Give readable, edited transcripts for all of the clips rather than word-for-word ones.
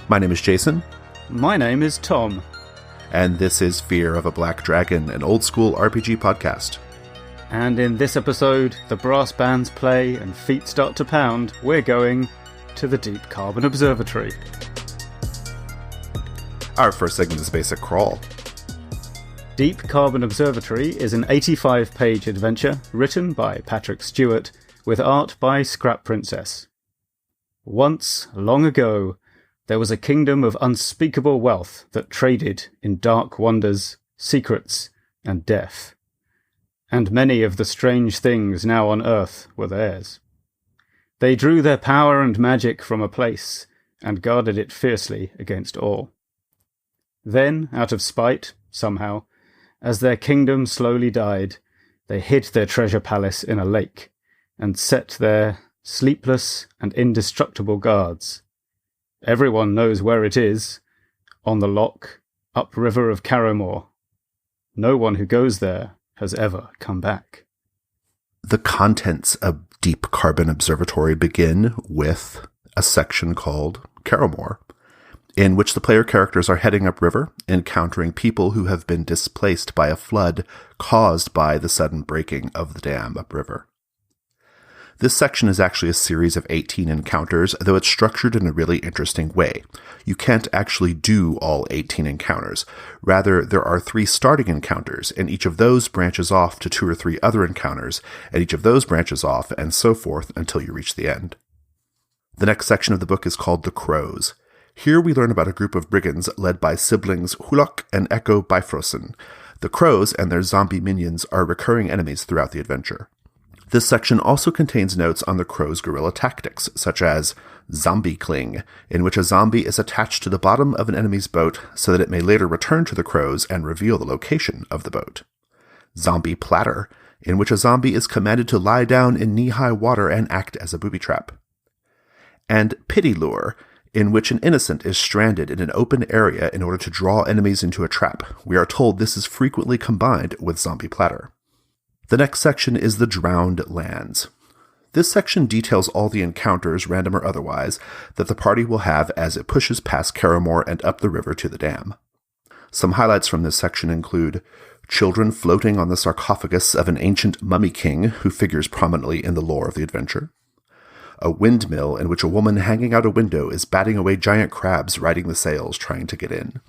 My name is Jason. My name is Tom. And this is Fear of a Black Dragon, an old-school RPG podcast. And in this episode, the brass bands play and feet start to pound, we're going to the Deep Carbon Observatory. Our first segment is Basic Crawl. Deep Carbon Observatory is an 85-page adventure written by Patrick Stewart with art by Scrap Princess. Once, long ago, there was a kingdom of unspeakable wealth that traded in dark wonders, secrets, and death. And many of the strange things now on Earth were theirs. They drew their power and magic from a place, and guarded it fiercely against all. Then, out of spite, somehow, as their kingdom slowly died, they hid their treasure palace in a lake, and set there sleepless and indestructible guards. Everyone knows where it is, on the loch, upriver of Carrowmore. No one who goes there has ever come back. The contents of Deep Carbon Observatory begin with a section called Carrowmore, in which the player characters are heading upriver, encountering people who have been displaced by a flood caused by the sudden breaking of the dam upriver. This section is actually a series of 18 encounters, though it's structured in a really interesting way. You can't actually do all 18 encounters. Rather, there are 3 starting encounters, and each of those branches off to 2 or 3 other encounters, and each of those branches off, and so forth until you reach the end. The next section of the book is called The Crows. Here we learn about a group of brigands led by siblings Hulok and Echo Bifrost. The Crows and their zombie minions are recurring enemies throughout the adventure. This section also contains notes on the Crows' guerrilla tactics, such as Zombie Cling, in which a zombie is attached to the bottom of an enemy's boat so that it may later return to the Crows and reveal the location of the boat. Zombie Platter, in which a zombie is commanded to lie down in knee-high water and act as a booby trap. And Pity Lure, in which an innocent is stranded in an open area in order to draw enemies into a trap. We are told this is frequently combined with Zombie Platter. The next section is the Drowned Lands. This section details all the encounters, random or otherwise, that the party will have as it pushes past Carrowmore and up the river to the dam. Some highlights from this section include children floating on the sarcophagus of an ancient mummy king who figures prominently in the lore of the adventure, a windmill in which a woman hanging out a window is batting away giant crabs riding the sails trying to get in,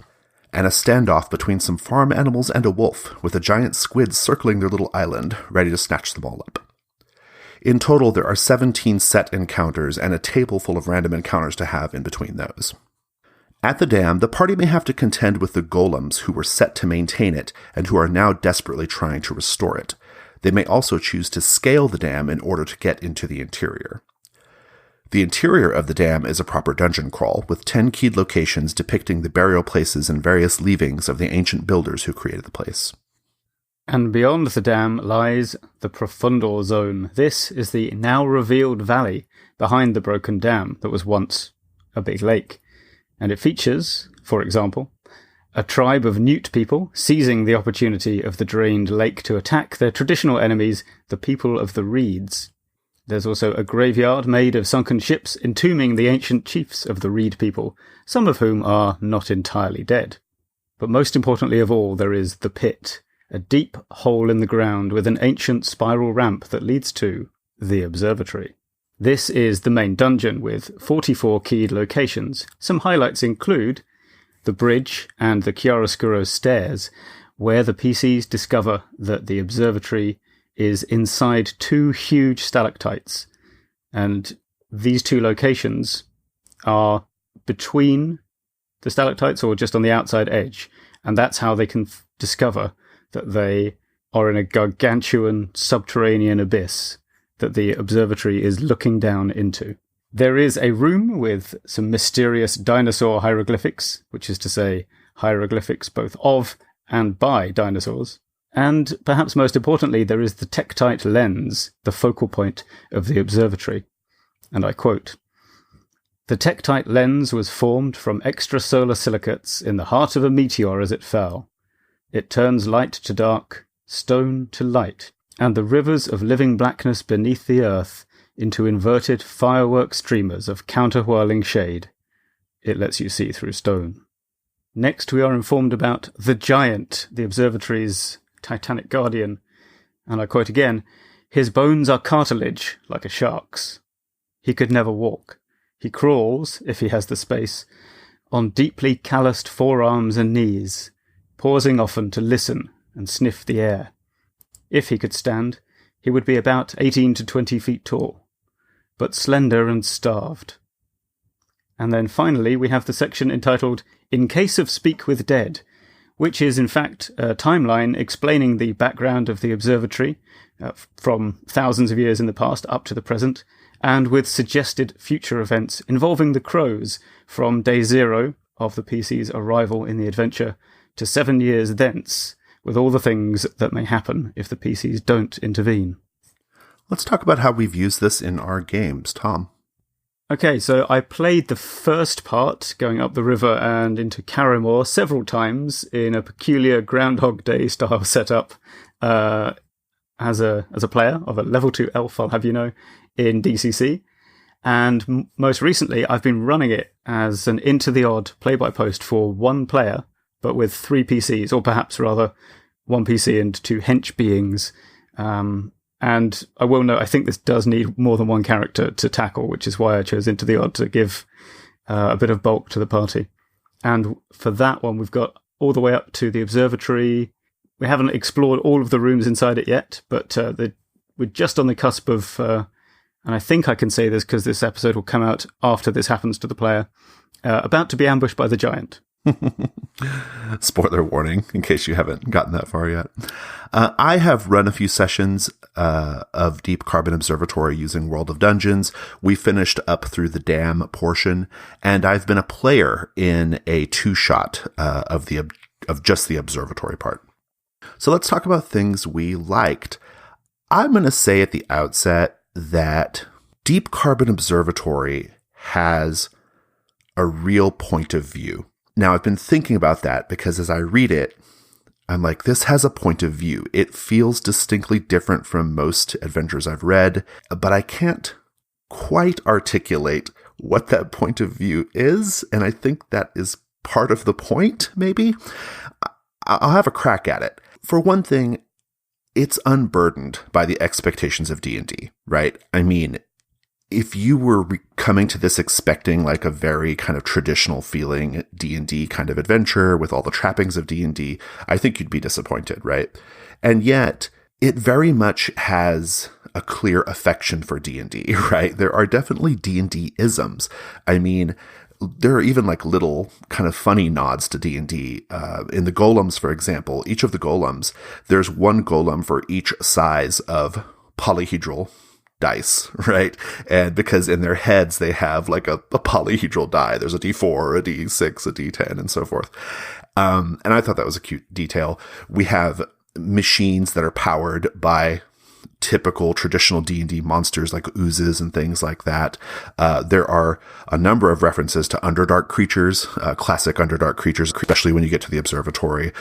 and a standoff between some farm animals and a wolf, with a giant squid circling their little island, ready to snatch them all up. In total, there are 17 set encounters and a table full of random encounters to have in between those. At the dam, the party may have to contend with the golems who were set to maintain it and who are now desperately trying to restore it. They may also choose to scale the dam in order to get into the interior. The interior of the dam is a proper dungeon crawl, with 10 keyed locations depicting the burial places and various leavings of the ancient builders who created the place. And beyond the dam lies the Profundor Zone. This is the now-revealed valley behind the broken dam that was once a big lake. And it features, for example, a tribe of newt people seizing the opportunity of the drained lake to attack their traditional enemies, the people of the Reeds. There's also a graveyard made of sunken ships entombing the ancient chiefs of the Reed people, some of whom are not entirely dead. But most importantly of all, there is the pit, a deep hole in the ground with an ancient spiral ramp that leads to the observatory. This is the main dungeon with 44 keyed locations. Some highlights include the bridge and the chiaroscuro stairs, where the PCs discover that the observatory is inside 2 huge stalactites, and these 2 locations are between the stalactites or just on the outside edge, and that's how they can discover that they are in a gargantuan subterranean abyss that the observatory is looking down into. There is a room with some mysterious dinosaur hieroglyphics, which is to say hieroglyphics both of and by dinosaurs. And perhaps most importantly, there is the tektite lens, the focal point of the observatory. And I quote, "The tektite lens was formed from extrasolar silicates in the heart of a meteor as it fell. It turns light to dark, stone to light, and the rivers of living blackness beneath the earth into inverted firework streamers of counter-whirling shade. it lets you see through stone. Next, we are informed about the Giant, the observatory's titanic guardian. And I quote again, "His bones are cartilage, like a shark's. He could never walk. He crawls, if he has the space, on deeply calloused forearms and knees, pausing often to listen and sniff the air. If he could stand, he would be about 18 to 20 feet tall, but slender and starved." And then finally, we have the section entitled "In Case of Speak with Dead," which is in fact a timeline explaining the background of the observatory from thousands of years in the past up to the present, and with suggested future events involving the Crows from day 0 of the PC's arrival in the adventure to 7 years thence, with all the things that may happen if the PCs don't intervene. Let's talk about how we've used this in our games, Tom. Okay, so I played the first part, going up the river and into Carrymore several times in a peculiar Groundhog Day style setup as a player of a level 2 elf, I'll have you know, in DCC. And most recently, I've been running it as an Into the Odd play-by-post for one player, but with 3 PCs, or perhaps rather 1 PC and 2 hench beings. And I will note, I think this does need more than one character to tackle, which is why I chose Into the Odd to give a bit of bulk to the party. And for that one, we've got all the way up to the observatory. We haven't explored all of the rooms inside it yet, but we're just on the cusp of, and I think I can say this because this episode will come out after this happens to the player, about to be ambushed by the Giant. Spoiler warning, in case you haven't gotten that far yet. I have run a few sessions of Deep Carbon Observatory using World of Dungeons. We finished up through the dam portion, and I've been a player in a 2-shot of just the observatory part. So let's talk about things we liked. I'm going to say at the outset that Deep Carbon Observatory has a real point of view. Now, I've been thinking about that because as I read it, I'm like, this has a point of view. It feels distinctly different from most adventures I've read, but I can't quite articulate what that point of view is, and I think that is part of the point, maybe. I'll have a crack at it. For one thing, it's unburdened by the expectations of D&D, right? I mean, if you were coming to this expecting like a very kind of traditional feeling D&D kind of adventure with all the trappings of D&D, I think you'd be disappointed, right? And yet, it very much has a clear affection for D&D, right? There are definitely D&D-isms. I mean, there are even like little kind of funny nods to D&D. In the golems, for example, each of the golems, there's one golem for each size of polyhedral dice, right? And because in their heads they have like a polyhedral die. There's a D4, a D6, a D10, and so forth. And I thought that was a cute detail. We have machines that are powered by typical traditional D&D monsters like oozes and things like that. There are a number of references to Underdark creatures, classic Underdark creatures, especially when you get to the observatory,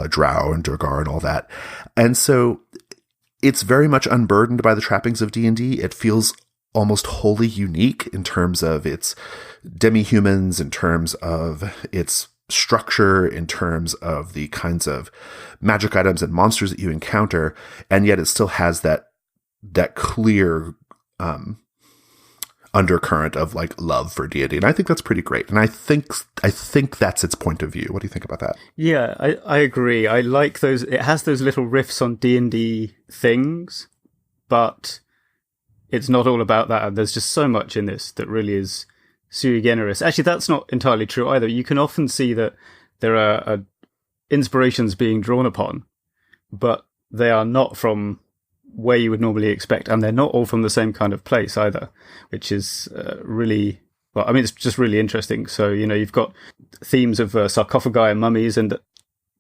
Drow and Durgar and all that. And so it's very much unburdened by the trappings of D&D. It feels almost wholly unique in terms of its demi-humans, in terms of its structure, in terms of the kinds of magic items and monsters that you encounter, and yet it still has that clear undercurrent of like love for D&D, and I think that's pretty great. And I think that's its point of view. What do you think about that? Yeah, I agree. I like those. It has those little riffs on D&D things, but it's not all about that. And there's just so much in this that really is sui generis. Actually, that's not entirely true either. You can often see that there are inspirations being drawn upon, but they are not from where you would normally expect, and they're not all from the same kind of place either, which is really, well, I mean, it's just really interesting. So, you know, you've got themes of sarcophagi and mummies, and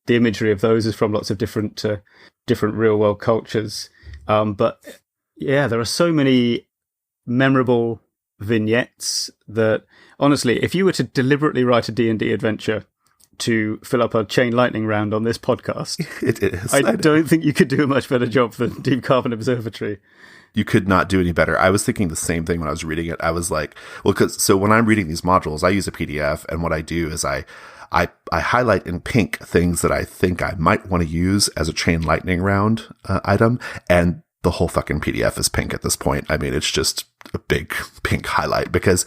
the imagery of those is from lots of different real world cultures. But yeah, there are so many memorable vignettes that, honestly, if you were to deliberately write a D&D adventure to fill up a chain lightning round on this podcast, it is. I don't think you could do a much better job than Deep Carbon Observatory. You could not do any better. I was thinking the same thing when I was reading it. I was like, so when I'm reading these modules, I use a PDF, and what I do is I highlight in pink things that I think I might want to use as a chain lightning round item, and the whole fucking PDF is pink at this point. I mean, it's just a big pink highlight because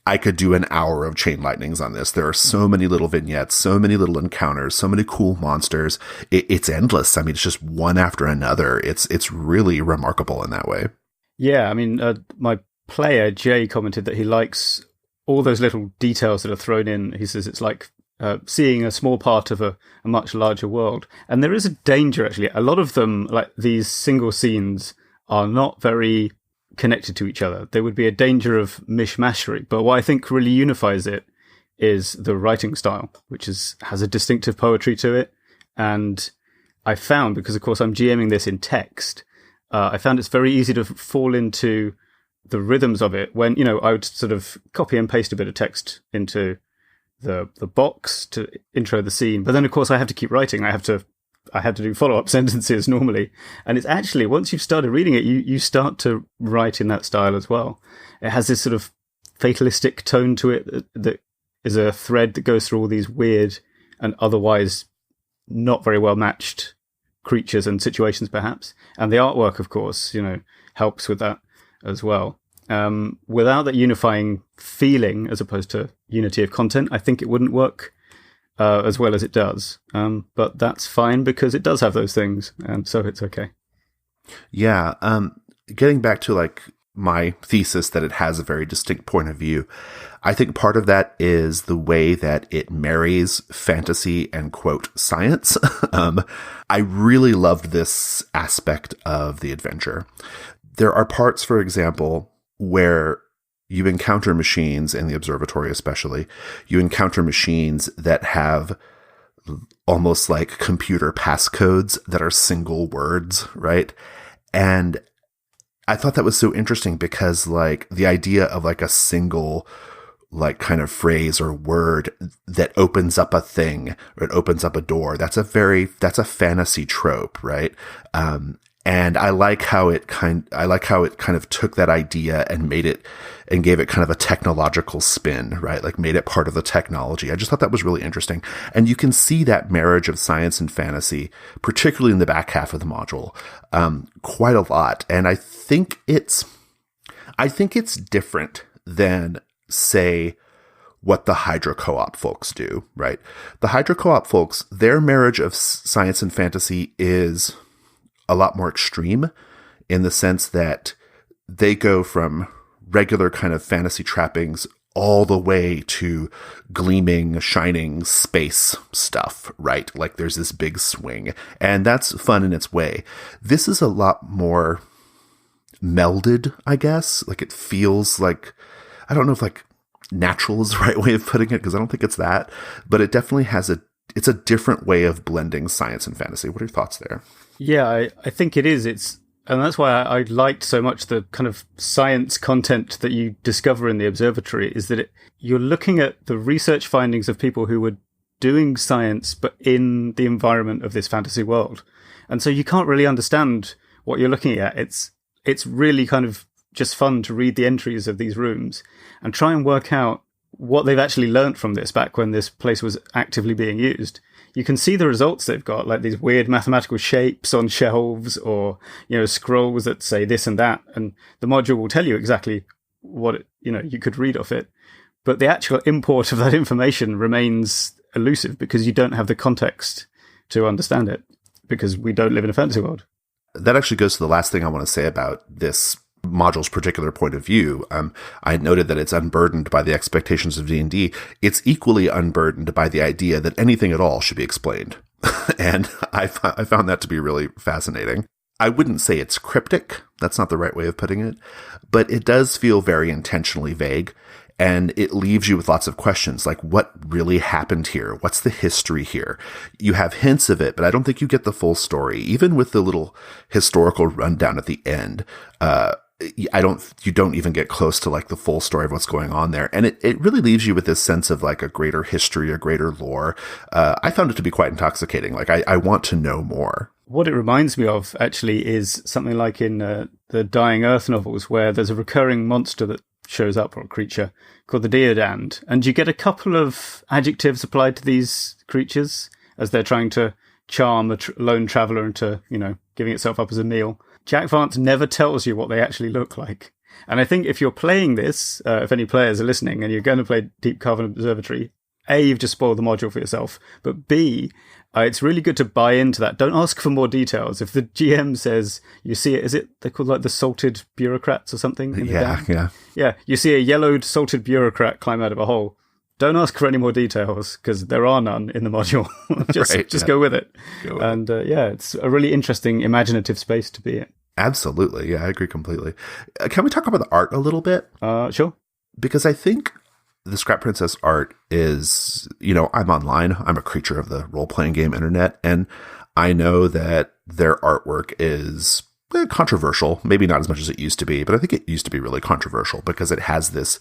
I could do an hour of chain lightnings on this. There are so many little vignettes, so many little encounters, so many cool monsters. It's endless. I mean, it's just one after another. It's really remarkable in that way. Yeah, I mean, my player, Jay, commented that he likes all those little details that are thrown in. He says it's like seeing a small part of a much larger world. And there is a danger, actually. A lot of them, like these single scenes, are not very connected to each other. There would be a danger of mishmashery. But what I think really unifies it is the writing style, which has a distinctive poetry to it. And I found, because of course I'm GMing this in text, I found it's very easy to fall into the rhythms of it when, I would sort of copy and paste a bit of text into the box to intro the scene. But then, of course, I have to keep writing. I have to do follow-up sentences normally. And it's actually, once you've started reading it, you start to write in that style as well. It has this sort of fatalistic tone to it that is a thread that goes through all these weird and otherwise not very well matched creatures and situations, perhaps. And the artwork, of course, helps with that as well. Without that unifying feeling, as opposed to unity of content, I think it wouldn't work as well as it does. But that's fine because it does have those things, and so it's okay. Yeah. Getting back to like my thesis that it has a very distinct point of view, I think part of that is the way that it marries fantasy and quote science. I really loved this aspect of the adventure. There are parts, for example, where you encounter machines in the observatory, especially. You encounter machines that have almost like computer passcodes that are single words, right? And I thought that was so interesting because like the idea of like a single like kind of phrase or word that opens up a thing or it opens up a door, that's a fantasy trope, right? And I like how it kind of took that idea and made it and gave it kind of a technological spin, right? Like made it part of the technology. I just thought that was really interesting. And you can see that marriage of science and fantasy, particularly in the back half of the module, quite a lot. And I think it's different than, say, what the Hydra Co-op folks do, right? The Hydra Co-op folks, their marriage of science and fantasy is a lot more extreme in the sense that they go from regular kind of fantasy trappings all the way to gleaming, shining space stuff, right? Like there's this big swing, and that's fun in its way. This is a lot more melded, I guess. Like it feels like, I don't know if like natural is the right way of putting it, because I don't think it's that, but it definitely it's a different way of blending science and fantasy. What are your thoughts there? Yeah, I think it is. And that's why I liked so much the kind of science content that you discover in the observatory, is that you're looking at the research findings of people who were doing science, but in the environment of this fantasy world. And so you can't really understand what you're looking at. It's really kind of just fun to read the entries of these rooms and try and work out what they've actually learnt from this back when this place was actively being used. You can see the results they've got, like these weird mathematical shapes on shelves or, scrolls that say this and that. And the module will tell you exactly what, you could read off it. But the actual import of that information remains elusive because you don't have the context to understand it, because we don't live in a fantasy world. That actually goes to the last thing I want to say about this module's particular point of view. I noted that it's unburdened by the expectations of D&D. It's equally unburdened by the idea that anything at all should be explained. And I found that to be really fascinating. I wouldn't say it's cryptic. That's not the right way of putting it. But it does feel very intentionally vague. And it leaves you with lots of questions, like what really happened here? What's the history here? You have hints of it, but I don't think you get the full story. Even with the little historical rundown at the end, you don't even get close to like the full story of what's going on there. And it really leaves you with this sense of like a greater history, a greater lore. I found it to be quite intoxicating. Like I want to know more. What it reminds me of, actually, is something like in the Dying Earth novels, where there's a recurring monster that shows up, or a creature, called the Deodand. And you get a couple of adjectives applied to these creatures as they're trying to charm a lone traveller into, giving itself up as a meal. Jack Vance never tells you what they actually look like. And I think if you're playing this, if any players are listening and you're going to play Deep Carbon Observatory, A, you've just spoiled the module for yourself, but B, it's really good to buy into that. Don't ask for more details. If the GM says you see it, they're called like the salted bureaucrats or something? Yeah, you see a yellowed salted bureaucrat climb out of a hole. Don't ask for any more details, because there are none in the module. just go with it. It's a really interesting, imaginative space to be in. Absolutely. Yeah, I agree completely. Can we talk about the art a little bit? Sure. Because I think the Scrap Princess art is, I'm online. I'm a creature of the role-playing game internet, and I know that their artwork is controversial. Maybe not as much as it used to be, but I think it used to be really controversial because it has this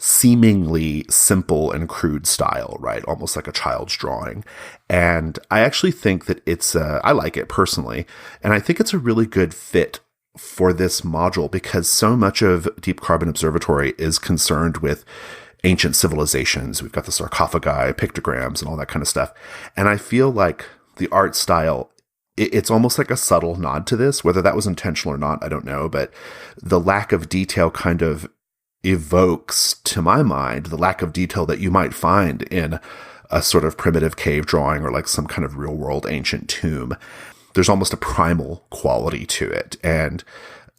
seemingly simple and crude style, right? Almost like a child's drawing. And I actually think that I like it personally. And I think it's a really good fit for this module because so much of Deep Carbon Observatory is concerned with ancient civilizations. We've got the sarcophagi, pictograms, and all that kind of stuff. And I feel like the art style, it's almost like a subtle nod to this. Whether that was intentional or not, I don't know. But the lack of detail kind of evokes, to my mind, the lack of detail that you might find in a sort of primitive cave drawing or like some kind of real world ancient tomb. There's almost a primal quality to it, and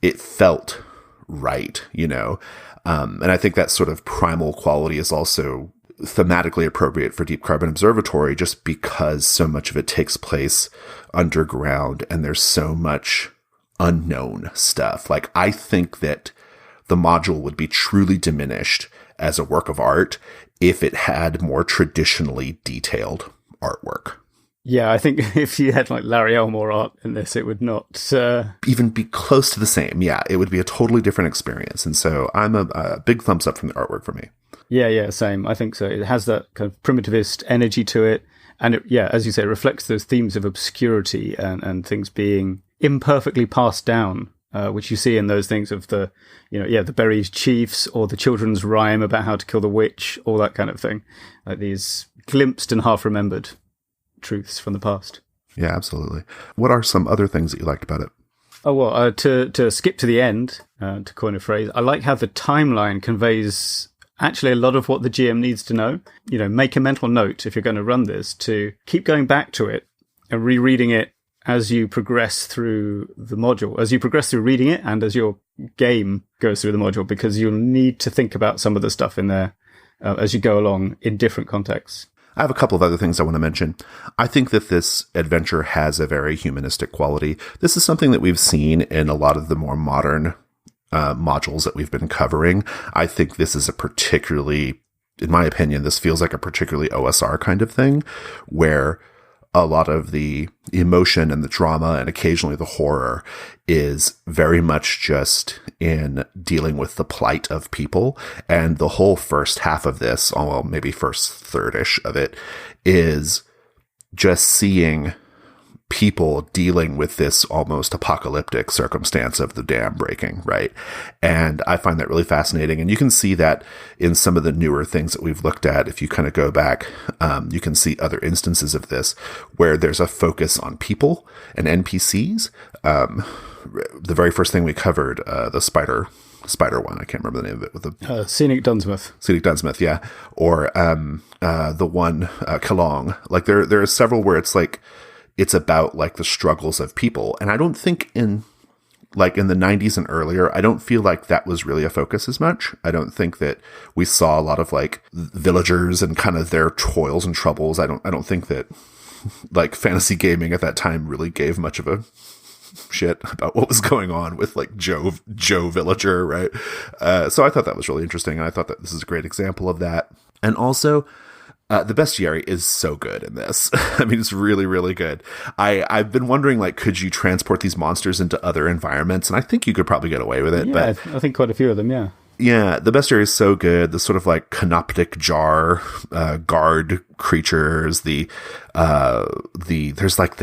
it felt right, and I think that sort of primal quality is also thematically appropriate for Deep Carbon Observatory, just because so much of it takes place underground and there's so much unknown stuff. Like, I think that the module would be truly diminished as a work of art if it had more traditionally detailed artwork. Yeah, I think if you had like Larry Elmore art in this, it would not even be close to the same. Yeah, it would be a totally different experience. And so I'm a big thumbs up from the artwork for me. Yeah, same. I think so. It has that kind of primitivist energy to it. And it, as you say, it reflects those themes of obscurity and things being imperfectly passed down. Which you see in those things of the buried chiefs or the children's rhyme about how to kill the witch, all that kind of thing. Like these glimpsed and half-remembered truths from the past. Yeah, absolutely. What are some other things that you liked about it? Oh, well, to skip to the end, to coin a phrase, I like how the timeline conveys actually a lot of what the GM needs to know. Make a mental note if you're going to run this to keep going back to it and rereading it as you progress through the module, as you progress through reading it and as your game goes through the module, because you'll need to think about some of the stuff in there as you go along in different contexts. I have a couple of other things I want to mention. I think that this adventure has a very humanistic quality. This is something that we've seen in a lot of the more modern modules that we've been covering. I think this is a particularly, in my opinion, this feels like a particularly OSR kind of thing, where a lot of the emotion and the drama and occasionally the horror is very much just in dealing with the plight of people. And the whole first half of this, well, maybe first third-ish of it, is just seeing people dealing with this almost apocalyptic circumstance of the dam breaking, right? And I find that really fascinating. And you can see that in some of the newer things that we've looked at. If you kind of go back, you can see other instances of this where there's a focus on people and NPCs. The very first thing we covered, the spider one, I can't remember the name of it. With the Scenic Dunsmith, yeah. Or the one, Kalong. Like there are several where it's like, it's about like the struggles of people. And I don't think in the 90s and earlier, I don't feel like that was really a focus as much. I don't think that we saw a lot of like villagers and kind of their toils and troubles. I don't think that like fantasy gaming at that time really gave much of a shit about what was going on with like Joe Villager, right? So I thought that was really interesting. And I thought that this is a great example of that. And also, the bestiary is so good in this. I mean, it's really, really good. I've been wondering, like, could you transport these monsters into other environments? And I think you could probably get away with it. Yeah, but I think quite a few of them, yeah. Yeah, the bestiary is so good. The sort of like canoptic jar guard creatures, there's like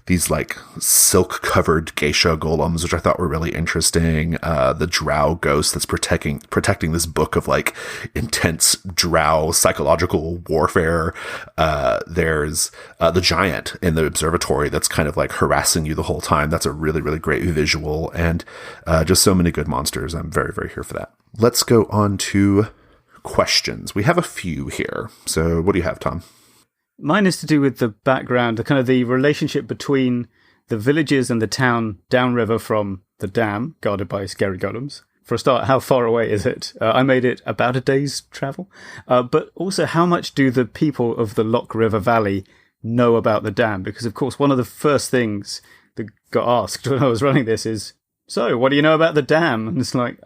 these like silk covered geisha golems, which I thought were really interesting. The drow ghost that's protecting this book of like intense drow psychological warfare. There's the giant in the observatory that's kind of like harassing you the whole time. That's a really, really great visual, and just so many good monsters. I'm very, very here for that. Let's go on to questions. We have a few here. So what do you have, Tom? Mine is to do with the background, the kind of the relationship between the villages and the town downriver from the dam, guarded by scary golems. For a start, how far away is it? I made it about a day's travel. But also, how much do the people of the Loch River Valley know about the dam? Because, of course, one of the first things that got asked when I was running this is, so, what do you know about the dam? And it's like,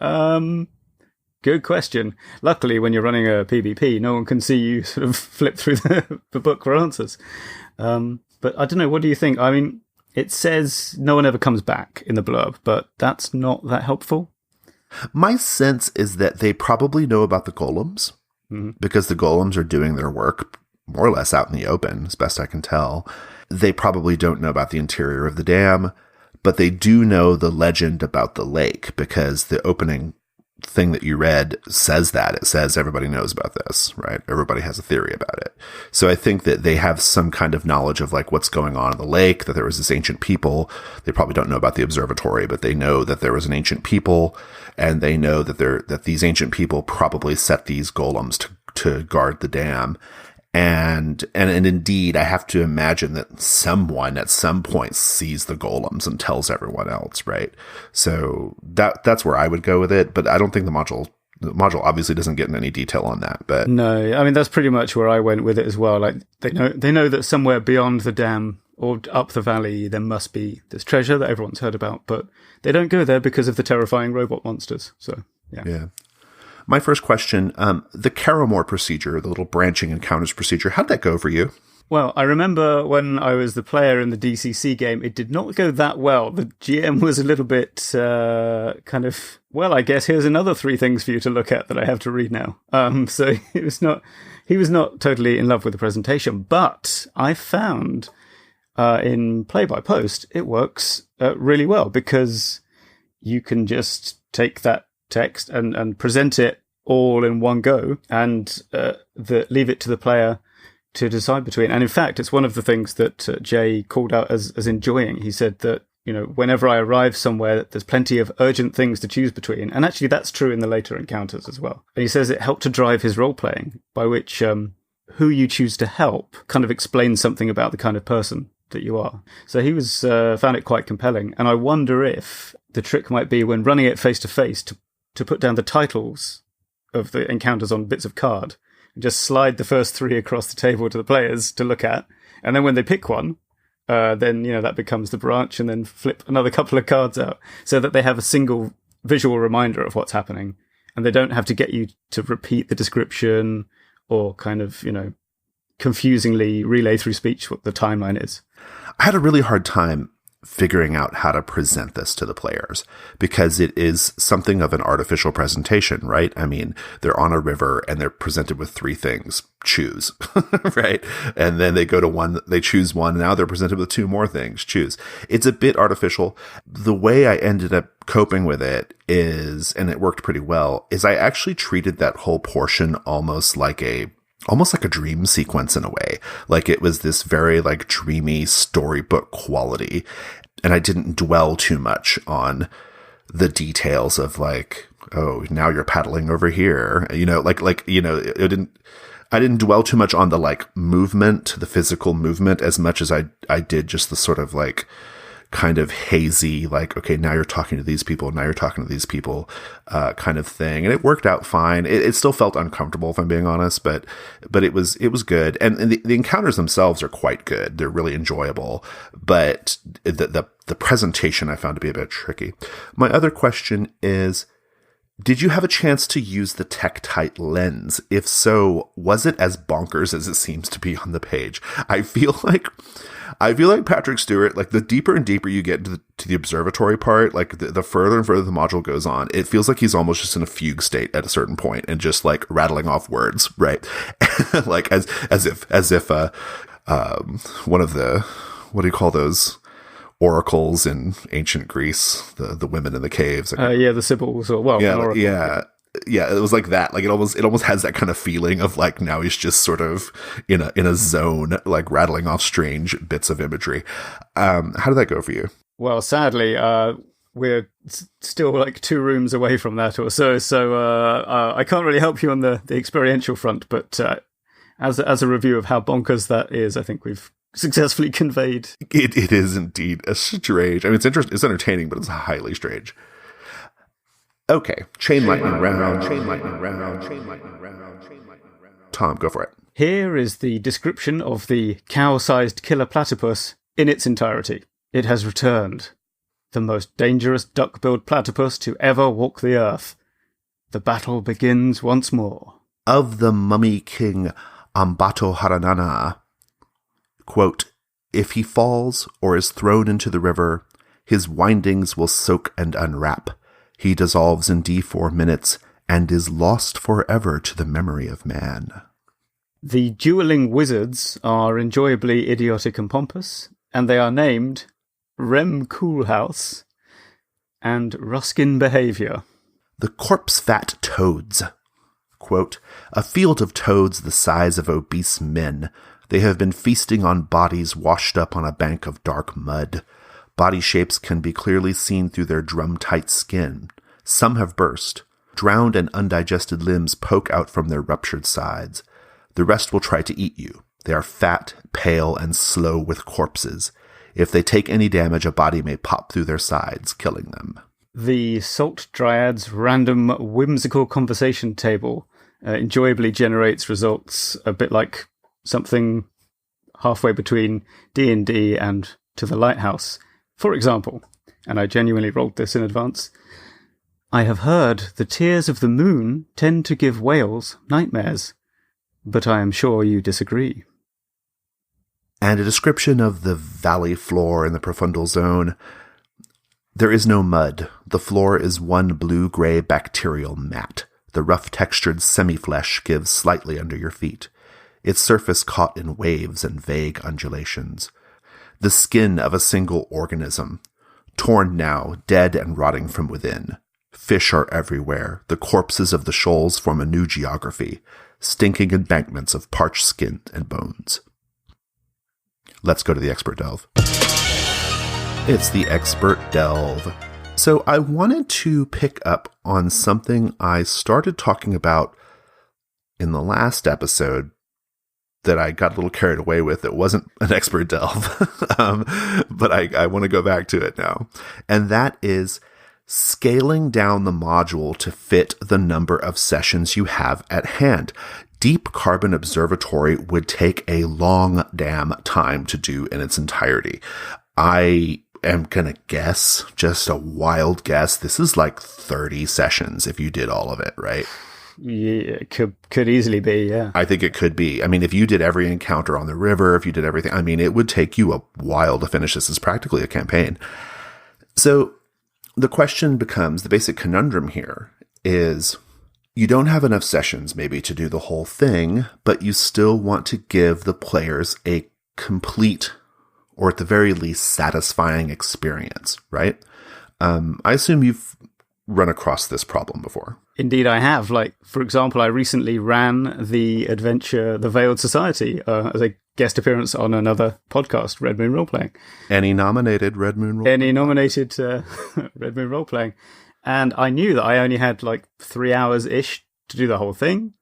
good question. Luckily, when you're running a PvP, no one can see you sort of flip through the book for answers. But I don't know, what do you think? I mean, it says no one ever comes back in the blurb, but that's not that helpful. My sense is that they probably know about the golems, because the golems are doing their work more or less out in the open, as best I can tell. They probably don't know about the interior of the dam, but they do know the legend about the lake, because the opening thing that you read says that. It says everybody knows about this, right? Everybody has a theory about it. So I think that they have some kind of knowledge of like what's going on in the lake, that there was this ancient people. They probably don't know about the observatory, but they know that there was an ancient people, and they know that these ancient people probably set these golems to guard the dam. And indeed, I have to imagine that someone at some point sees the golems and tells everyone else, right? So that's where I would go with it. But I don't think the module obviously doesn't get in any detail on that. But no, I mean, that's pretty much where I went with it as well. Like they know that somewhere beyond the dam or up the valley there must be this treasure that everyone's heard about, but they don't go there because of the terrifying robot monsters. So yeah. My first question, the Caramore procedure, the little branching encounters procedure, how'd that go for you? Well, I remember when I was the player in the DCC game, it did not go that well. The GM was a little bit kind of, well, I guess here's another 3 things for you to look at that I have to read now. So he was not totally in love with the presentation, but I found in Play by Post, it works really well, because you can just take that text and present it all in one go, and leave it to the player to decide between. And in fact, it's one of the things that Jay called out as enjoying. He said that, whenever I arrive somewhere, there's plenty of urgent things to choose between. And actually, that's true in the later encounters as well. And he says it helped to drive his role-playing, by which who you choose to help kind of explains something about the kind of person that you are. So he found it quite compelling. And I wonder if the trick might be, when running it face-to-face, to put down the titles of the encounters on bits of card, and just slide the first 3 across the table to the players to look at. And then when they pick one, then, that becomes the branch, and then flip another couple of cards out, so that they have a single visual reminder of what's happening. And they don't have to get you to repeat the description or kind of, confusingly relay through speech what the timeline is. I had a really hard time figuring out how to present this to the players, because it is something of an artificial presentation, right? I mean, they're on a river and they're presented with 3 things. Choose, right? And then they go to one, they choose one. Now they're presented with 2 more things. Choose. It's a bit artificial. The way I ended up coping with it is, and it worked pretty well, is I actually treated that whole portion almost like a dream sequence in a way. Like it was this very like dreamy storybook quality. And I didn't dwell too much on the details of like, oh, now you're paddling over here. I didn't dwell too much on the like movement, the physical movement, as much as I did just the sort of like kind of hazy, like, okay, now you're talking to these people, now you're talking to these people, kind of thing. And it worked out fine. It still felt uncomfortable, if I'm being honest, but it was good. And the encounters themselves are quite good. They're really enjoyable, but the presentation I found to be a bit tricky. My other question is, did you have a chance to use the Tektite lens? If so, was it as bonkers as it seems to be on the page? I feel like Patrick Stewart, like the deeper and deeper you get to the observatory part, like the further and further the module goes on, it feels like he's almost just in a fugue state at a certain point and just like rattling off words, right? like as if one of the, what do you call those oracles in ancient Greece, the women in the caves? The Sibyls, or an oracle. Yeah, it was like that. Like it almost has that kind of feeling of like now he's just sort of in a zone, like rattling off strange bits of imagery. How did that go for you? Well, sadly, we're still like 2 rooms away from that or so. So I can't really help you on the experiential front. But as a review of how bonkers that is, I think we've successfully conveyed. It is indeed a strange. I mean, it's interesting. It's entertaining, but it's highly strange. Okay, chain lightning round. Tom, go for it. Here is the description of the cow-sized killer platypus in its entirety. It has returned. The most dangerous duck-billed platypus to ever walk the earth. The battle begins once more. Of the mummy king Ambato Haranana, quote, if he falls or is thrown into the river, his windings will soak and unwrap. He dissolves in D4 minutes and is lost forever to the memory of man. The dueling wizards are enjoyably idiotic and pompous, and they are named Rem Coolhouse and Ruskin Behavior. The corpse-fat toads. Quote, a field of toads the size of obese men. They have been feasting on bodies washed up on a bank of dark mud. Body shapes can be clearly seen through their drum-tight skin. Some have burst. Drowned and undigested limbs poke out from their ruptured sides. The rest will try to eat you. They are fat, pale, and slow with corpses. If they take any damage, a body may pop through their sides, killing them. The Salt Dryad's random whimsical conversation table enjoyably generates results a bit like something halfway between D&D and To the Lighthouse. For example, and I genuinely rolled this in advance, I have heard the tears of the moon tend to give whales nightmares, but I am sure you disagree. And a description of the valley floor in the profundal zone. There is no mud. The floor is one blue-gray bacterial mat. The rough-textured semi-flesh gives slightly under your feet. Its surface caught in waves and vague undulations. The skin of a single organism, torn now, dead and rotting from within. Fish are everywhere. The corpses of the shoals form a new geography, stinking embankments of parched skin and bones. Let's go to the Expert Delve. It's the Expert Delve. So I wanted to pick up on something I started talking about in the last episode that I got a little carried away with. It wasn't an Expert Delve, but I want to go back to it now. And that is scaling down the module to fit the number of sessions you have at hand. Deep Carbon Observatory would take a long damn time to do in its entirety. I am going to guess, just a wild guess, this is like 30 sessions if you did all of it, right? Yeah, it could easily be, yeah. I think it could be. I mean, if you did every encounter on the river, if you did everything, I mean, it would take you a while to finish this. It's practically a campaign. So the question becomes, the basic conundrum here is, you don't have enough sessions maybe to do the whole thing, but you still want to give the players a complete, or at the very least, satisfying experience, right? I assume you've run across this problem before. Indeed, I have. Like, for example, I recently ran the adventure, The Veiled Society, as a guest appearance on another podcast, Red Moon Roleplaying. Any nominated Red Moon Roleplaying? Any nominated Red Moon Roleplaying. And I knew that I only had like 3 hours-ish to do the whole thing.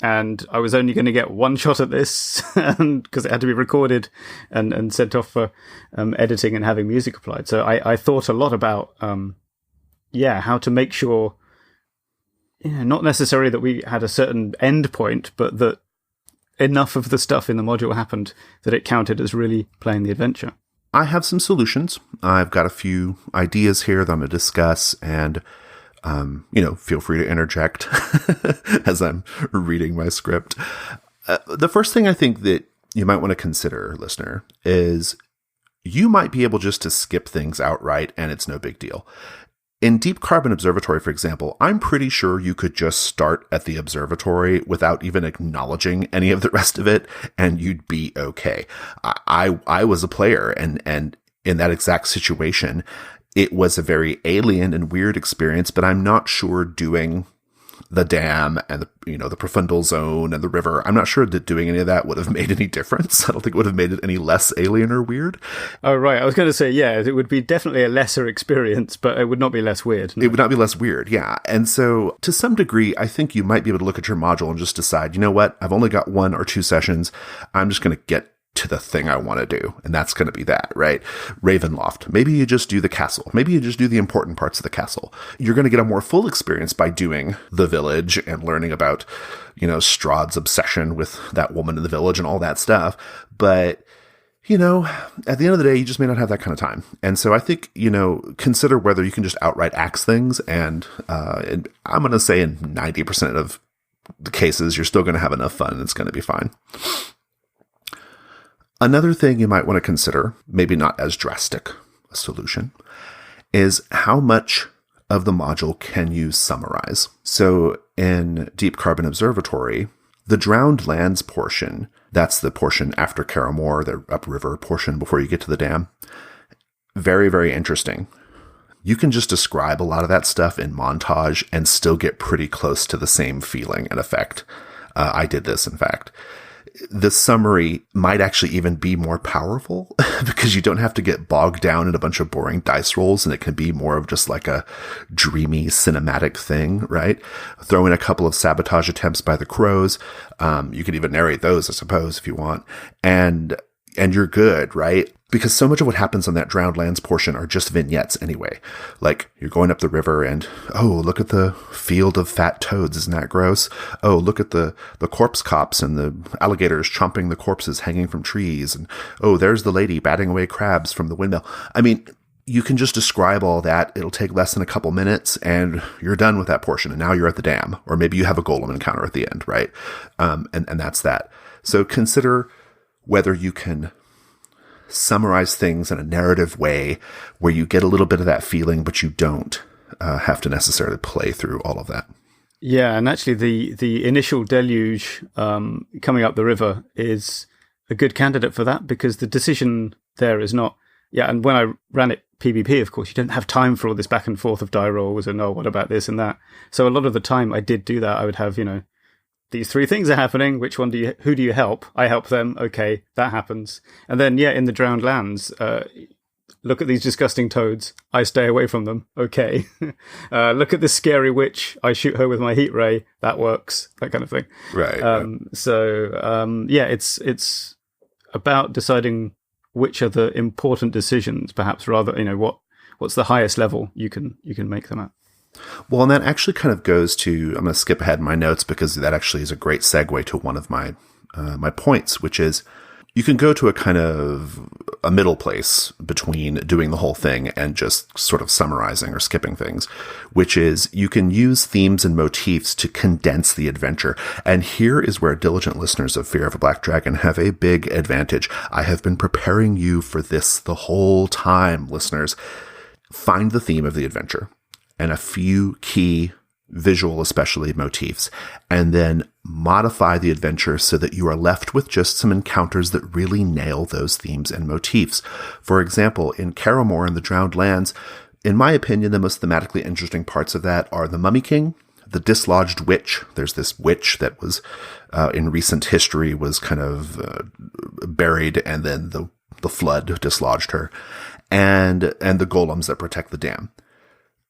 And I was only going to get one shot at this because it had to be recorded and sent off for editing and having music applied. So I thought a lot about, how to make sure, not necessarily that we had a certain end point, but that enough of the stuff in the module happened that it counted as really playing the adventure. I have some solutions. I've got a few ideas here that I'm going to discuss, and feel free to interject as I'm reading my script. The first thing I think that you might want to consider, listener, is you might be able just to skip things outright and it's no big deal. In Deep Carbon Observatory, for example, I'm pretty sure you could just start at the observatory without even acknowledging any of the rest of it, and you'd be okay. I was a player, and in that exact situation, it was a very alien and weird experience, but I'm not sure doing the dam and the profundal zone and the river, I'm not sure that doing any of that would have made any difference. I don't think it would have made it any less alien or weird. Oh, right. I was going to say, yeah, it would be definitely a lesser experience, but it would not be less weird. No? It would not be less weird, yeah. And so to some degree, I think you might be able to look at your module and just decide, you know what, I've only got 1 or 2 sessions. I'm just going to get to the thing I want to do. And that's going to be that, right? Ravenloft. Maybe you just do the castle. Maybe you just do the important parts of the castle. You're going to get a more full experience by doing the village and learning about, Strahd's obsession with that woman in the village and all that stuff. But, at the end of the day, you just may not have that kind of time. And so I think, consider whether you can just outright axe things. And I'm going to say in 90% of the cases, you're still going to have enough fun and it's going to be fine. Another thing you might want to consider, maybe not as drastic a solution, is how much of the module can you summarize? So in Deep Carbon Observatory, the Drowned Lands portion, that's the portion after Caramore, the upriver portion before you get to the dam, very, very interesting. You can just describe a lot of that stuff in montage and still get pretty close to the same feeling and effect. I did this, in fact. The summary might actually even be more powerful because you don't have to get bogged down in a bunch of boring dice rolls, and it can be more of just like a dreamy cinematic thing, right? Throw in a couple of sabotage attempts by the crows. You can even narrate those, I suppose, if you want. And you're good, right? Because so much of what happens on that Drowned Lands portion are just vignettes anyway. Like, you're going up the river and, oh, look at the field of fat toads. Isn't that gross? Oh, look at the corpse cops and the alligators chomping the corpses hanging from trees. And, oh, there's the lady batting away crabs from the windmill. I mean, you can just describe all that. It'll take less than a couple minutes and you're done with that portion. And now you're at the dam. Or maybe you have a golem encounter at the end, right? And that's that. So consider whether you can summarize things in a narrative way where you get a little bit of that feeling, but you don't have to necessarily play through all of that. Yeah, and actually the initial deluge coming up the river is a good candidate for that, because the decision there is not... Yeah, and when I ran it PvP, of course, you don't have time for all this back and forth of die rolls and, oh, what about this and that? So a lot of the time I did do that. I would have, these 3 things are happening. Who do you help? I help them. Okay, that happens. And then, in the Drowned Lands, look at these disgusting toads. I stay away from them. Okay. Look at this scary witch. I shoot her with my heat ray. That works. That kind of thing. Right. It's about deciding which are the important decisions, perhaps, rather, what's the highest level you can make them at. Well, and that actually kind of goes to, I'm going to skip ahead in my notes because that actually is a great segue to one of my my points, which is you can go to a kind of a middle place between doing the whole thing and just sort of summarizing or skipping things, which is you can use themes and motifs to condense the adventure. And here is where diligent listeners of Fear of a Black Dragon have a big advantage. I have been preparing you for this the whole time, listeners. Find the theme of the adventure and a few key visual, especially motifs, and then modify the adventure so that you are left with just some encounters that really nail those themes and motifs. For example, in Caramore and the Drowned Lands, in my opinion, the most thematically interesting parts of that are the Mummy King, the Dislodged Witch. There's this witch that was, in recent history, was kind of buried, and then the flood dislodged her, and the golems that protect the dam.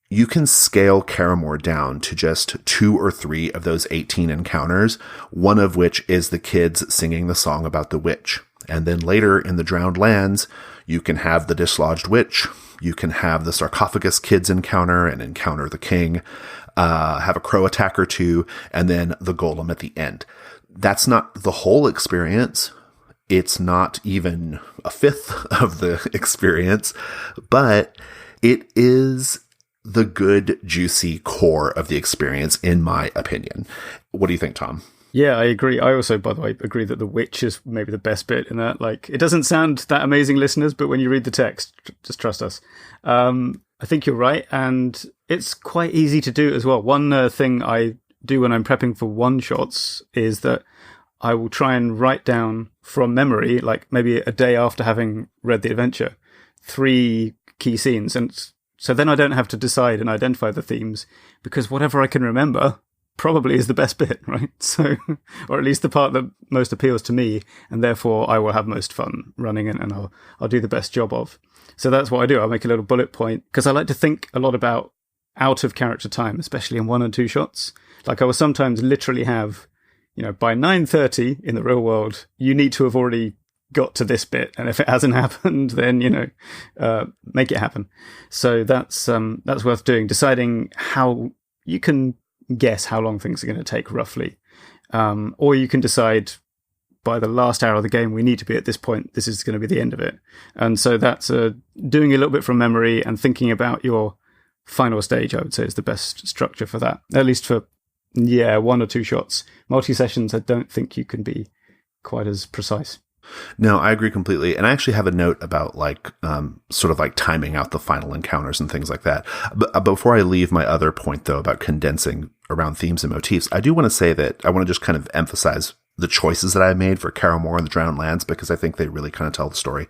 You can scale Caramore down to just 2 or 3 of those 18 encounters, one of which is the kids singing the song about the witch. And then later in the Drowned Lands, you can have the Dislodged Witch, you can have the sarcophagus kids encounter and encounter the king, have a crow attack or 2, and then the golem at the end. That's not the whole experience. It's not even a fifth of the experience, but it is the good, juicy core of the experience, in my opinion. What do you think, Tom? Yeah, I agree. I also, by the way, agree that the witch is maybe the best bit in that. Like, it doesn't sound that amazing, listeners, but when you read the text, just trust us. I think you're right, and it's quite easy to do as well. One thing I do when I'm prepping for one-shots is that I will try and write down from memory, like maybe a day after having read the adventure, 3 key scenes. And so then I don't have to decide and identify the themes, because whatever I can remember probably is the best bit, right? So, or at least the part that most appeals to me, and therefore I will have most fun running it, and I'll do the best job of. So that's what I do. I'll make a little bullet point, because I like to think a lot about out of character time, especially in 1 and 2 shots. Like I will sometimes literally have, by 9:30 in the real world, you need to have already got to this bit. And if it hasn't happened, then, make it happen. So that's worth doing, deciding how you can guess how long things are going to take roughly. Or you can decide by the last hour of the game, we need to be at this point. This is going to be the end of it. And so that's doing a little bit from memory and thinking about your final stage, I would say, is the best structure for that. At least for, 1 or 2 shots. Multi-sessions, I don't think you can be quite as precise. No, I agree completely. And I actually have a note about sort of like timing out the final encounters and things like that. But before I leave my other point, though, about condensing around themes and motifs, I do want to say that I want to just kind of emphasize the choices that I made for Karamor and the Drowned Lands, because I think they really kind of tell the story.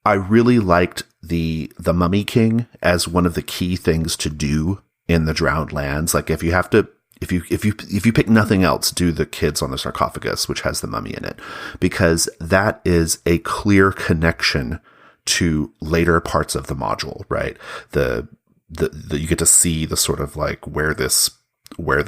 I really liked the Mummy King as one of the key things to do in the Drowned Lands. Like if you pick nothing else, do the kids on the sarcophagus, which has the mummy in it, because that is a clear connection to later parts of the module, right? The you get to see the sort of like where this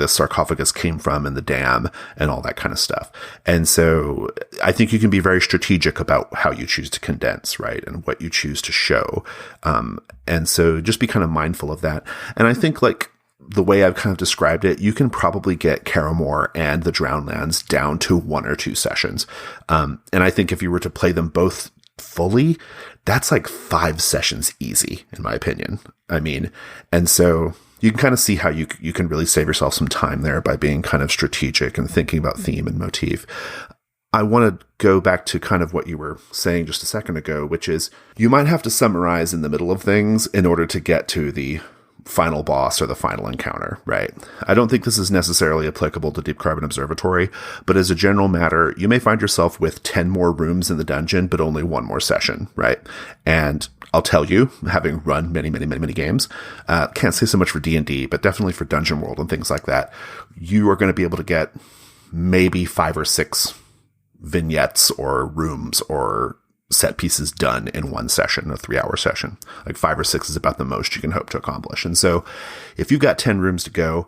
sarcophagus came from in the dam and all that kind of stuff. And so I think you can be very strategic about how you choose to condense, right? And what you choose to show. And so just be kind of mindful of that. And I think like the way I've kind of described it, you can probably get Karamor and the Drowned Lands down to 1 or 2 sessions. And I think if you were to play them both fully, that's like 5 sessions easy, in my opinion. I mean, and so you can kind of see how you can really save yourself some time there by being kind of strategic and thinking about theme and motif. I want to go back to kind of what you were saying just a second ago, which is you might have to summarize in the middle of things in order to get to the final boss or the final encounter, right? I don't think this is necessarily applicable to Deep Carbon Observatory, but as a general matter, you may find yourself with 10 more rooms in the dungeon, but only 1 more session, right? And I'll tell you, having run many games, can't say so much for D&D, but definitely for Dungeon World and things like that, you are going to be able to get maybe 5 or 6 vignettes or rooms or set pieces done in 1 session, a 3-hour session. Like 5 or 6 is about the most you can hope to accomplish. And so if you've got 10 rooms to go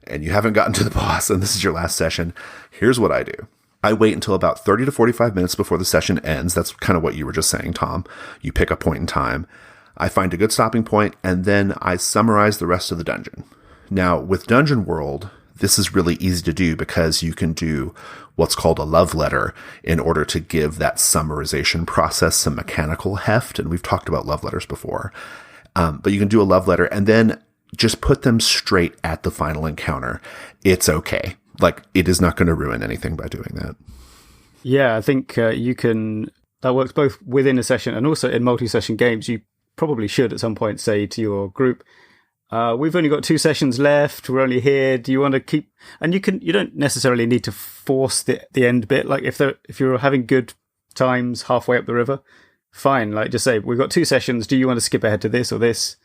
and you haven't gotten to the boss and this is your last session, here's what I do. I wait until about 30 to 45 minutes before the session ends. That's kind of what you were just saying, Tom. You pick a point in time. I find a good stopping point, and then I summarize the rest of the dungeon. Now, with Dungeon World, this is really easy to do because you can do what's called a love letter in order to give that summarization process some mechanical heft. And we've talked about love letters before. But you can do a love letter and then just put them straight at the final encounter. It's okay. Like, it is not going to ruin anything by doing that. Yeah, I think that works both within a session and also in multi-session games. You probably should at some point say to your group, we've only got 2 sessions left. We're only here. Do you want to keep? And you don't necessarily need to force the end bit. Like if you're having good times halfway up the river, fine. Like just say, we've got 2 sessions. Do you want to skip ahead to this or this?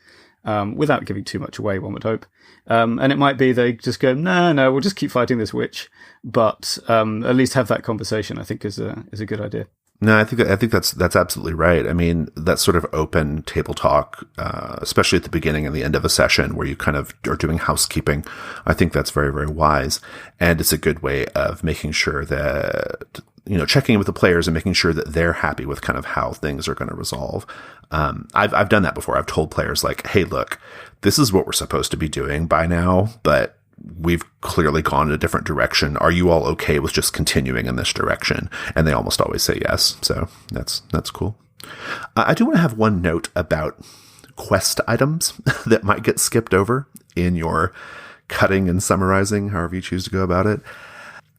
Without giving too much away, one would hope. And it might be they just go, no, we'll just keep fighting this witch. But at least have that conversation, I think is a good idea. No, I think that's absolutely right. I mean, that sort of open table talk, especially at the beginning and the end of a session where you kind of are doing housekeeping, I think that's very, very wise. And it's a good way of making sure that, checking in with the players and making sure that they're happy with kind of how things are going to resolve. I've done that before. I've told players like, hey, look, this is what we're supposed to be doing by now, but we've clearly gone in a different direction. Are you all okay with just continuing in this direction? And they almost always say yes. So that's cool. I do want to have one note about quest items that might get skipped over in your cutting and summarizing, however you choose to go about it.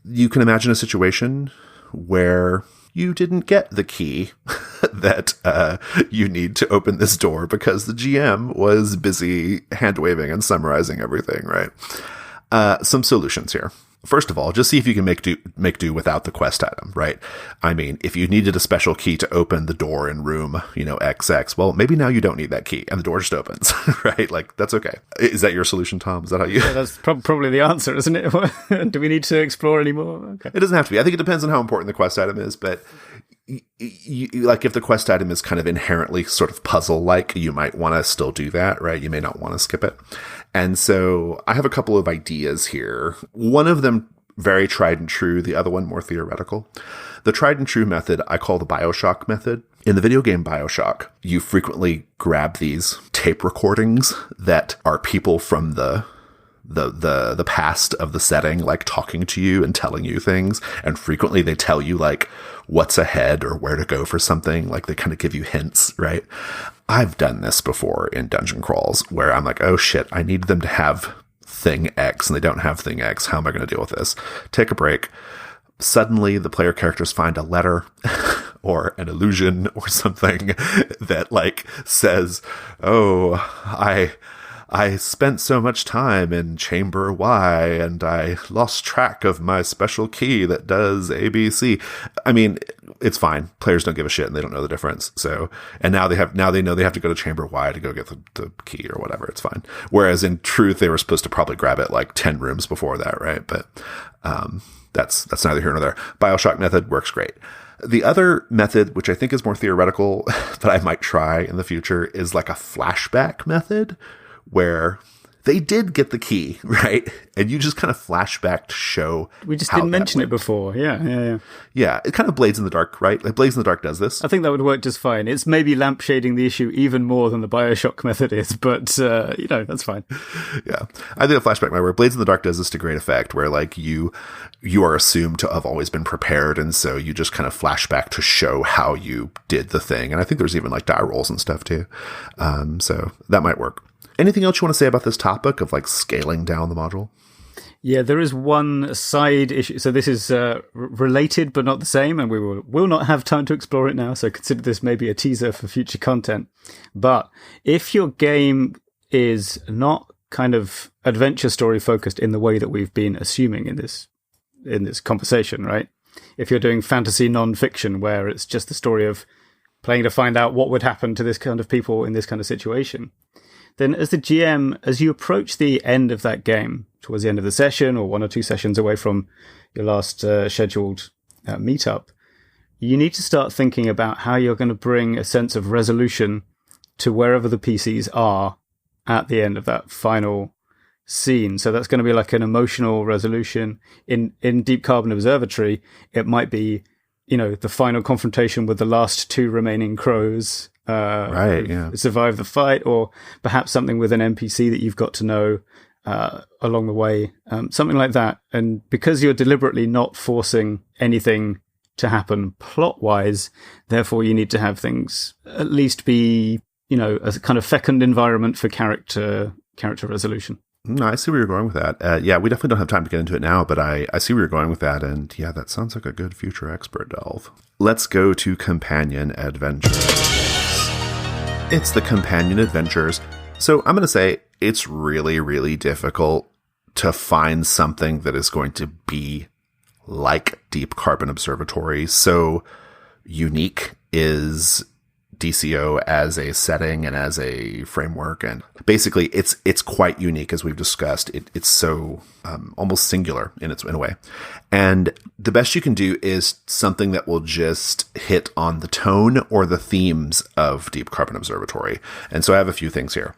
You can imagine a situation where you didn't get the key that you need to open this door because the GM was busy hand-waving and summarizing everything, right? Some solutions here. First of all, just see if you can make do without the quest item, right? I mean, if you needed a special key to open the door in room, XX, well, maybe now you don't need that key and the door just opens, right? Like, that's okay. Is that your solution, Tom? Is that how you... Yeah, that's probably the answer, isn't it? Do we need to explore any more? Okay. It doesn't have to be. I think it depends on how important the quest item is, but like if the quest item is kind of inherently sort of puzzle-like, you might want to still do that, right? You may not want to skip it. And so I have a couple of ideas here. One of them very tried and true, the other one more theoretical. The tried and true method I call the BioShock method. In the video game BioShock, you frequently grab these tape recordings that are people from the past of the setting, like talking to you and telling you things. And frequently they tell you like what's ahead or where to go for something. Like they kind of give you hints, right? I've done this before in dungeon crawls where I'm like, oh shit, I need them to have thing X and they don't have thing X. How am I going to deal with this? Take a break. Suddenly the player characters find a letter or an illusion or something that like says, oh, I spent so much time in chamber Y and I lost track of my special key that does ABC. I mean, it's fine. Players don't give a shit and they don't know the difference. So, and now they know they have to go to chamber Y to go get the key or whatever. It's fine. Whereas in truth, they were supposed to probably grab it like 10 rooms before that, right? But, that's neither here nor there. BioShock method works great. The other method, which I think is more theoretical, but I might try in the future, is like a flashback method, where they did get the key, right? And you just kind of flash back to show. We just didn't mention it before. Yeah. Yeah, it kind of Blades in the Dark, right? Like Blades in the Dark does this. I think that would work just fine. It's maybe lampshading the issue even more than the BioShock method is, but, that's fine. Yeah. I think a flashback might work. Blades in the Dark does this to great effect, where like you are assumed to have always been prepared, and so you just kind of flash back to show how you did the thing. And I think there's even like die rolls and stuff too. So that might work. Anything else you want to say about this topic of like scaling down the module? Yeah, there is one side issue. So this is related but not the same, and we will not have time to explore it now, so consider this maybe a teaser for future content. But if your game is not kind of adventure story focused in the way that we've been assuming in this conversation, right? If you're doing fantasy non-fiction where it's just the story of playing to find out what would happen to this kind of people in this kind of situation, then as the GM, as you approach the end of that game, towards the end of the session or 1 or 2 sessions away from your last scheduled meetup, you need to start thinking about how you're going to bring a sense of resolution to wherever the PCs are at the end of that final scene. So that's going to be like an emotional resolution. In Deep Carbon Observatory, it might be, the final confrontation with the last 2 remaining crows. Right, yeah. Survive the fight, or perhaps something with an NPC that you've got to know along the way, something like that. And because you're deliberately not forcing anything to happen plot-wise, therefore you need to have things at least be, a kind of fecund environment for character resolution. No, I see where you're going with that. Yeah, we definitely don't have time to get into it now, but I see where you're going with that. And yeah, that sounds like a good future expert delve. Let's go to companion adventures. It's the companion adventures. So I'm going to say it's really, really difficult to find something that is going to be like Deep Carbon Observatory. So unique is DCO as a setting and as a framework. And basically it's quite unique, as we've discussed. It's so almost singular in a way. And the best you can do is something that will just hit on the tone or the themes of Deep Carbon Observatory. And so I have a few things here.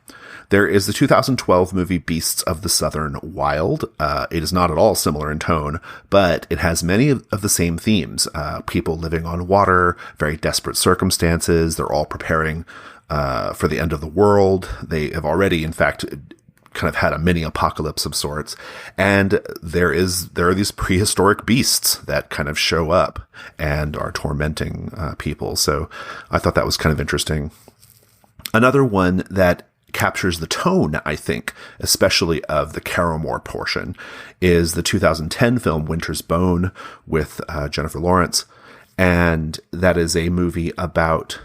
There is the 2012 movie Beasts of the Southern Wild. It is not at all similar in tone, but it has many of the same themes. People living on water, very desperate circumstances. They're all preparing for the end of the world. They have already, in fact, kind of had a mini apocalypse of sorts. And there are these prehistoric beasts that kind of show up and are tormenting people. So I thought that was kind of interesting. Another one that captures the tone, I think, especially of the Caramore portion, is the 2010 film Winter's Bone with Jennifer Lawrence. And that is a movie about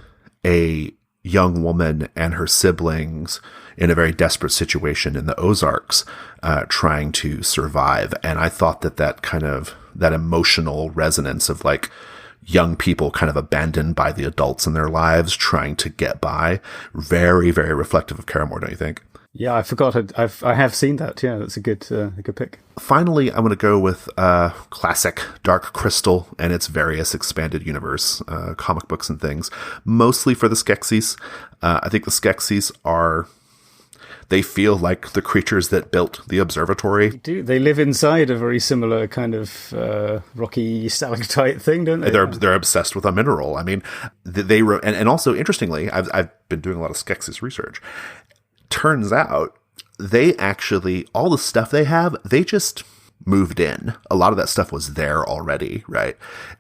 a young woman and her siblings in a very desperate situation in the Ozarks, trying to survive. And I thought that emotional resonance of like young people kind of abandoned by the adults in their lives trying to get by, very, very reflective of Caramore, don't you think? Yeah, I forgot. I have seen that. Yeah, that's a good pick. Finally, I'm going to go with classic Dark Crystal and its various expanded universe comic books and things, mostly for the Skeksis. I think the Skeksis they feel like the creatures that built the observatory. They live inside a very similar kind of rocky stalactite thing, don't they? They're obsessed with a mineral. I mean, and also interestingly, I've been doing a lot of Skeksis research. Turns out they actually, all the stuff they have, they just moved in. A lot of that stuff was there already, right?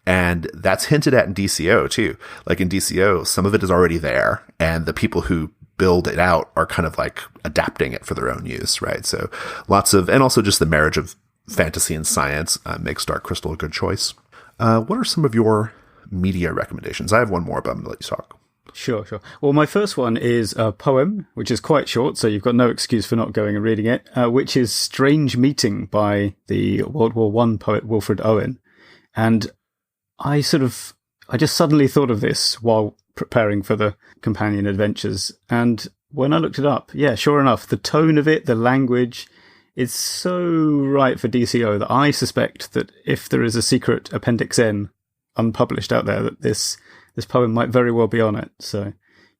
And that's hinted at in DCO too. Like in DCO, some of it is already there, and the people who build it out are kind of like adapting it for their own use, right? So and also just the marriage of fantasy and science makes Dark Crystal a good choice. What are some of your media recommendations? I have one more, but I'm going to let you talk. Sure. Well, my first one is a poem, which is quite short, so you've got no excuse for not going and reading it, which is Strange Meeting by the World War I poet Wilfred Owen. And I just suddenly thought of this while preparing for the companion adventures. And when I looked it up, yeah, sure enough, the tone of it, the language, is so right for DCO that I suspect that if there is a secret Appendix N unpublished out there, that this poem might very well be on it, so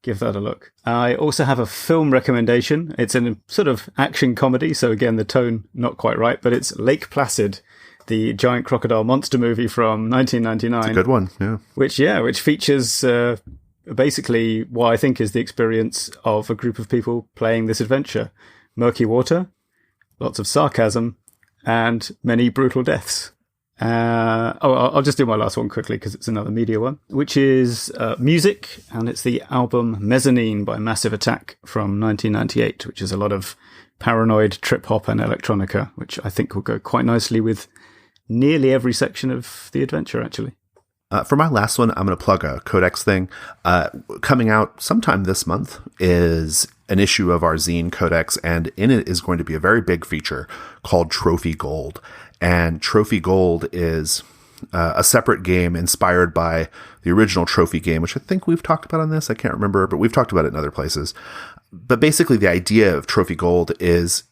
give that a look. I also have a film recommendation. It's a sort of action comedy, so again, the tone not quite right, but it's Lake Placid, the giant crocodile monster movie from 1999. It's a good one, yeah. Which features basically what I think is the experience of a group of people playing this adventure. Murky water, lots of sarcasm, and many brutal deaths. I'll just do my last one quickly because it's another media one, which is music, and it's the album Mezzanine by Massive Attack from 1998, which is a lot of paranoid trip-hop and electronica, which I think will go quite nicely with nearly every section of the adventure, actually. For my last one, I'm going to plug a Codex thing. Coming out sometime this month is an issue of our zine Codex, and in it is going to be a very big feature called Trophy Gold. And Trophy Gold is a separate game inspired by the original Trophy game, which I think we've talked about on this. I can't remember, but we've talked about it in other places. But basically the idea of Trophy Gold is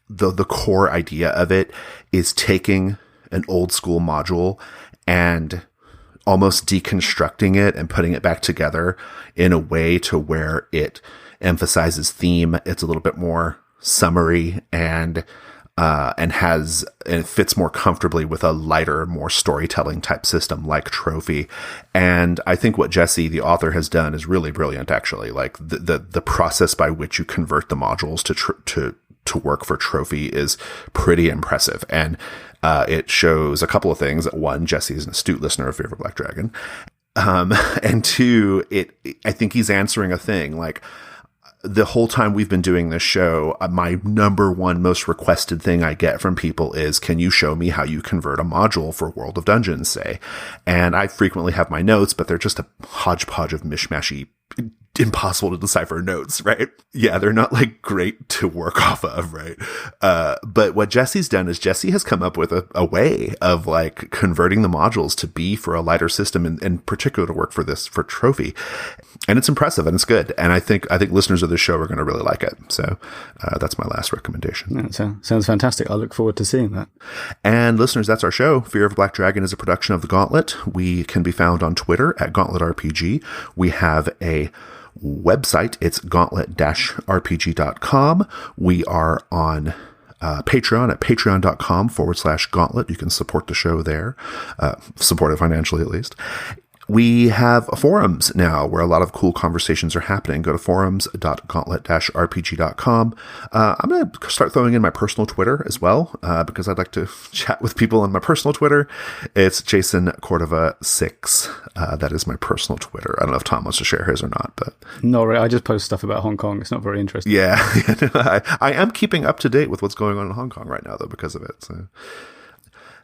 the core idea of it is taking an old school module and almost deconstructing it and putting it back together in a way to where it emphasizes theme. It's a little bit more summary and it fits more comfortably with a lighter, more storytelling type system like Trophy. And I think what Jesse, the author, has done is really brilliant, actually. Like the process by which you convert the modules to work for Trophy is pretty impressive. And it shows a couple of things. One, Jesse is an astute listener of Fear of a Black Dragon. And two, I think he's answering a thing. Like, the whole time we've been doing this show, my number one most requested thing I get from people is, can you show me how you convert a module for World of Dungeons, say? And I frequently have my notes, but they're just a hodgepodge of mishmashy, impossible to decipher notes, right? Yeah, they're not like great to work off of, right? But what Jesse's done is Jesse has come up with a way of like converting the modules to be for a lighter system, and in particular to work for Trophy. And it's impressive and it's good. And I think listeners of this show are going to really like it. So that's my last recommendation. Yeah, sounds fantastic. I look forward to seeing that. And listeners, that's our show. Fear of a Black Dragon is a production of The Gauntlet. We can be found on Twitter at Gauntlet RPG. We have a website. It's gauntlet-rpg.com. We are on Patreon at patreon.com/gauntlet. You can support the show there, support it financially at least. We have forums now where a lot of cool conversations are happening. Go to forums.gauntlet-rpg.com. I'm going to start throwing in my personal Twitter as well, because I'd like to chat with people on my personal Twitter. It's Jason Cordova 6. That is my personal Twitter. I don't know if Tom wants to share his or not, but no, right. I just post stuff about Hong Kong. It's not very interesting. Yeah. I am keeping up to date with what's going on in Hong Kong right now, though, because of it. So.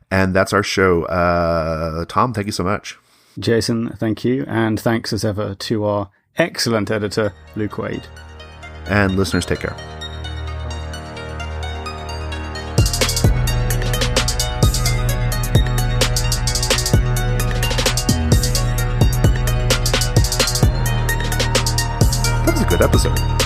And that's our show. Tom, thank you so much. Jason, thank you. And thanks as ever to our excellent editor, Luke Wade. And listeners, take care. That was a good episode.